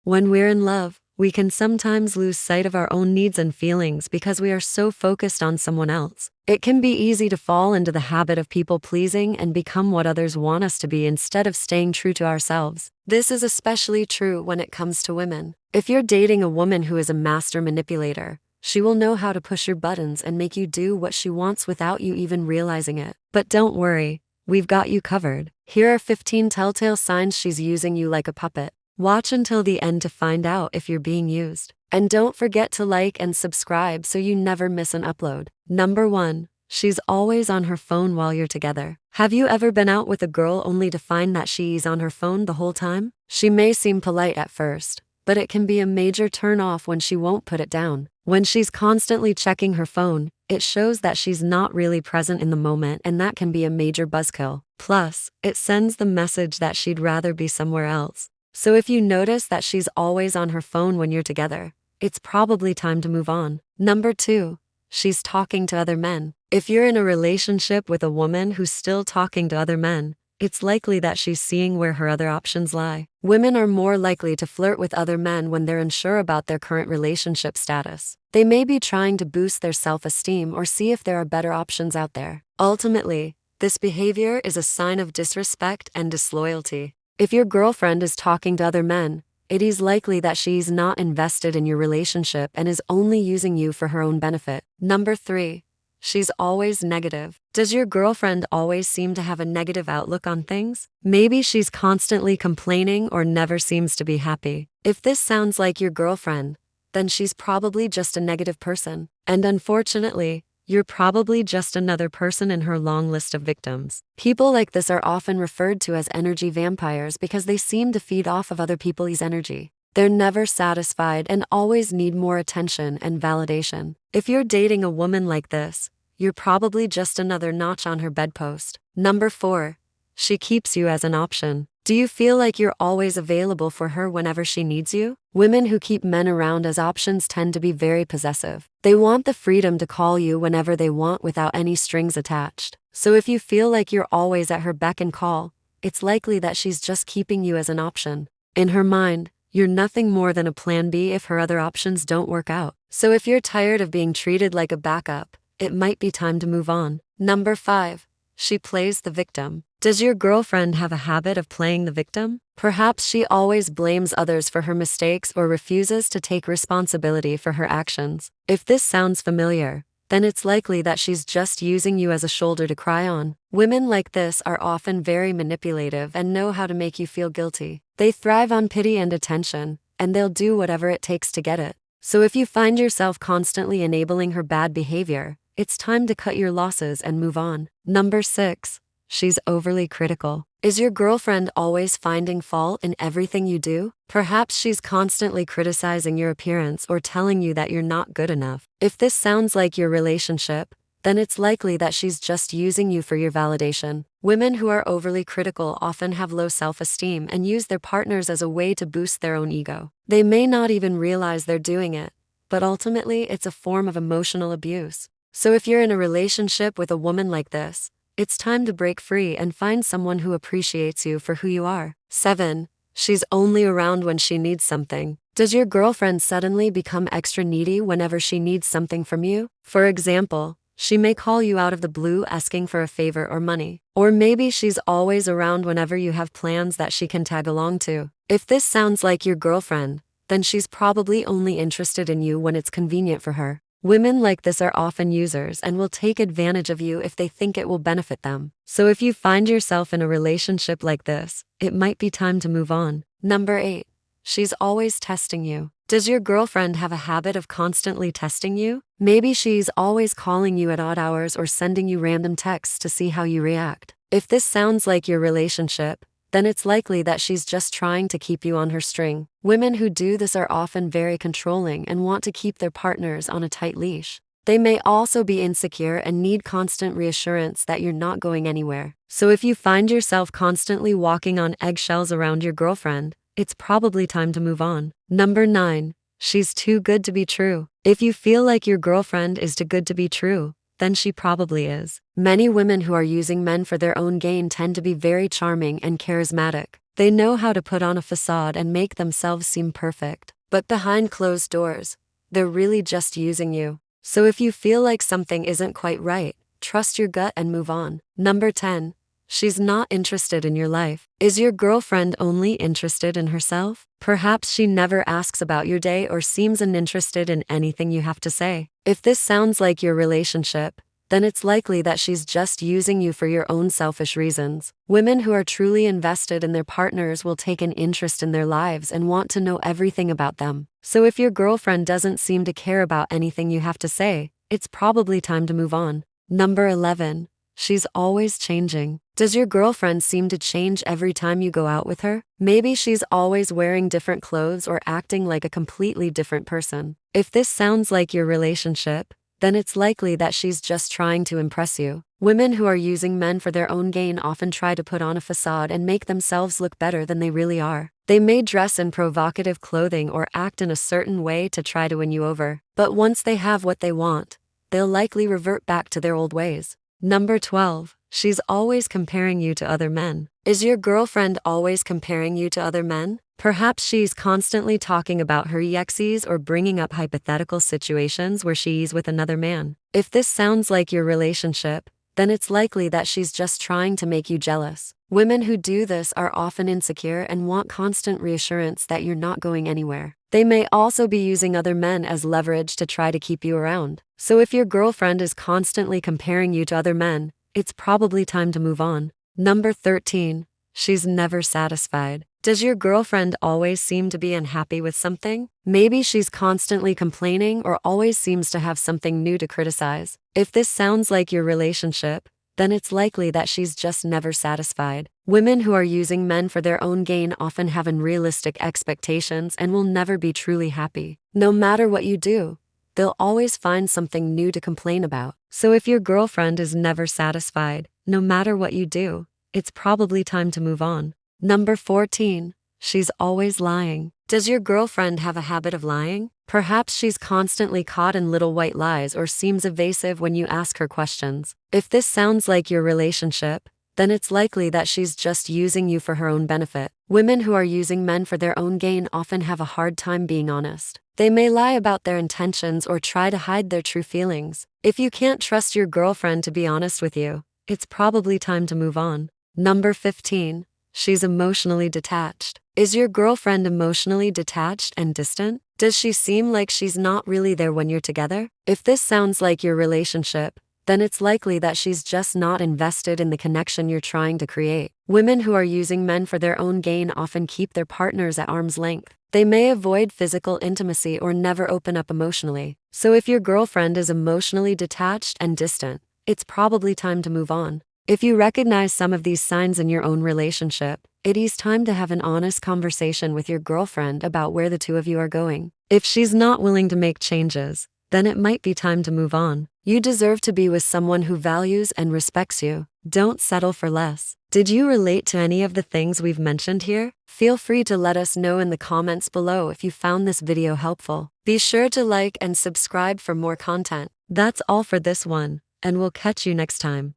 When we're in love, we can sometimes lose sight of our own needs and feelings because we are so focused on someone else. It can be easy to fall into the habit of people pleasing and become what others want us to be instead of staying true to ourselves. This is especially true when it comes to women. If you're dating a woman who is a master manipulator, she will know how to push your buttons and make you do what she wants without you even realizing it. But don't worry, we've got you covered. Here are 15 telltale signs she's using you like a puppet. Watch until the end to find out if you're being used. And don't forget to like and subscribe so you never miss an upload. Number 1. She's always on her phone while you're together. Have you ever been out with a girl only to find that she's on her phone the whole time? She may seem polite at first, but it can be a major turn-off when she won't put it down. When she's constantly checking her phone, it shows that she's not really present in the moment, and that can be a major buzzkill. Plus, it sends the message that she'd rather be somewhere else. So if you notice that she's always on her phone when you're together, it's probably time to move on. Number 2. She's talking to other men. If you're in a relationship with a woman who's still talking to other men, it's likely that she's seeing where her other options lie. Women are more likely to flirt with other men when they're unsure about their current relationship status. They may be trying to boost their self-esteem or see if there are better options out there. Ultimately, this behavior is a sign of disrespect and disloyalty. If your girlfriend is talking to other men, it is likely that she's not invested in your relationship and is only using you for her own benefit. Number 3. She's always negative. Does your girlfriend always seem to have a negative outlook on things? Maybe she's constantly complaining or never seems to be happy. If this sounds like your girlfriend, then she's probably just a negative person. And unfortunately, you're probably just another person in her long list of victims. People like this are often referred to as energy vampires because they seem to feed off of other people's energy. They're never satisfied and always need more attention and validation. If you're dating a woman like this, you're probably just another notch on her bedpost. Number 4. She keeps you as an option. Do you feel like you're always available for her whenever she needs you? Women who keep men around as options tend to be very possessive. They want the freedom to call you whenever they want without any strings attached. So if you feel like you're always at her beck and call, it's likely that she's just keeping you as an option. In her mind, you're nothing more than a plan B if her other options don't work out. So if you're tired of being treated like a backup, it might be time to move on. Number 5. She plays the victim. Does your girlfriend have a habit of playing the victim? Perhaps she always blames others for her mistakes or refuses to take responsibility for her actions. If this sounds familiar, then it's likely that she's just using you as a shoulder to cry on. Women like this are often very manipulative and know how to make you feel guilty. They thrive on pity and attention, and they'll do whatever it takes to get it. So if you find yourself constantly enabling her bad behavior, it's time to cut your losses and move on. Number 6. She's overly critical. Is your girlfriend always finding fault in everything you do? Perhaps she's constantly criticizing your appearance or telling you that you're not good enough. If this sounds like your relationship, then it's likely that she's just using you for your validation. Women who are overly critical often have low self-esteem and use their partners as a way to boost their own ego. They may not even realize they're doing it, but ultimately it's a form of emotional abuse. So if you're in a relationship with a woman like this, it's time to break free and find someone who appreciates you for who you are. 7. She's only around when she needs something. Does your girlfriend suddenly become extra needy whenever she needs something from you? For example, she may call you out of the blue asking for a favor or money. Or maybe she's always around whenever you have plans that she can tag along to. If this sounds like your girlfriend, then she's probably only interested in you when it's convenient for her. Women like this are often users and will take advantage of you if they think it will benefit them. So if you find yourself in a relationship like this, it might be time to move on. Number 8. She's always testing you. Does your girlfriend have a habit of constantly testing you? Maybe she's always calling you at odd hours or sending you random texts to see how you react. If this sounds like your relationship, then it's likely that she's just trying to keep you on her string. Women who do this are often very controlling and want to keep their partners on a tight leash. They may also be insecure and need constant reassurance that you're not going anywhere. So if you find yourself constantly walking on eggshells around your girlfriend, it's probably time to move on. Number 9. She's too good to be true. If you feel like your girlfriend is too good to be true, then she probably is. Many women who are using men for their own gain tend to be very charming and charismatic. They know how to put on a facade and make themselves seem perfect. But behind closed doors, they're really just using you. So if you feel like something isn't quite right, trust your gut and move on. Number 10. She's not interested in your life. Is your girlfriend only interested in herself? Perhaps she never asks about your day or seems uninterested in anything you have to say. If this sounds like your relationship, then it's likely that she's just using you for your own selfish reasons. Women who are truly invested in their partners will take an interest in their lives and want to know everything about them. So if your girlfriend doesn't seem to care about anything you have to say, it's probably time to move on. Number 11. She's always changing. Does your girlfriend seem to change every time you go out with her? Maybe she's always wearing different clothes or acting like a completely different person. If this sounds like your relationship, then it's likely that she's just trying to impress you. Women who are using men for their own gain often try to put on a facade and make themselves look better than they really are. They may dress in provocative clothing or act in a certain way to try to win you over. But once they have what they want, they'll likely revert back to their old ways. Number 12. She's always comparing you to other men. Is your girlfriend always comparing you to other men? Perhaps she's constantly talking about her exes or bringing up hypothetical situations where she's with another man. If this sounds like your relationship, then it's likely that she's just trying to make you jealous. Women who do this are often insecure and want constant reassurance that you're not going anywhere. They may also be using other men as leverage to try to keep you around. So if your girlfriend is constantly comparing you to other men, it's probably time to move on. Number 13. She's never satisfied. Does your girlfriend always seem to be unhappy with something? Maybe she's constantly complaining or always seems to have something new to criticize. If this sounds like your relationship, then it's likely that she's just never satisfied. Women who are using men for their own gain often have unrealistic expectations and will never be truly happy. No matter what you do, they'll always find something new to complain about. So if your girlfriend is never satisfied, no matter what you do, it's probably time to move on. Number 14. She's always lying. Does your girlfriend have a habit of lying? Perhaps she's constantly caught in little white lies or seems evasive when you ask her questions. If this sounds like your relationship, then it's likely that she's just using you for her own benefit. Women who are using men for their own gain often have a hard time being honest. They may lie about their intentions or try to hide their true feelings. If you can't trust your girlfriend to be honest with you, it's probably time to move on. Number 15. She's emotionally detached. Is your girlfriend emotionally detached and distant? Does she seem like she's not really there when you're together? If this sounds like your relationship, then it's likely that she's just not invested in the connection you're trying to create. Women who are using men for their own gain often keep their partners at arm's length. They may avoid physical intimacy or never open up emotionally. So if your girlfriend is emotionally detached and distant, it's probably time to move on. If you recognize some of these signs in your own relationship, it is time to have an honest conversation with your girlfriend about where the two of you are going. If she's not willing to make changes, then it might be time to move on. You deserve to be with someone who values and respects you. Don't settle for less. Did you relate to any of the things we've mentioned here? Feel free to let us know in the comments below if you found this video helpful. Be sure to like and subscribe for more content. That's all for this one, and we'll catch you next time.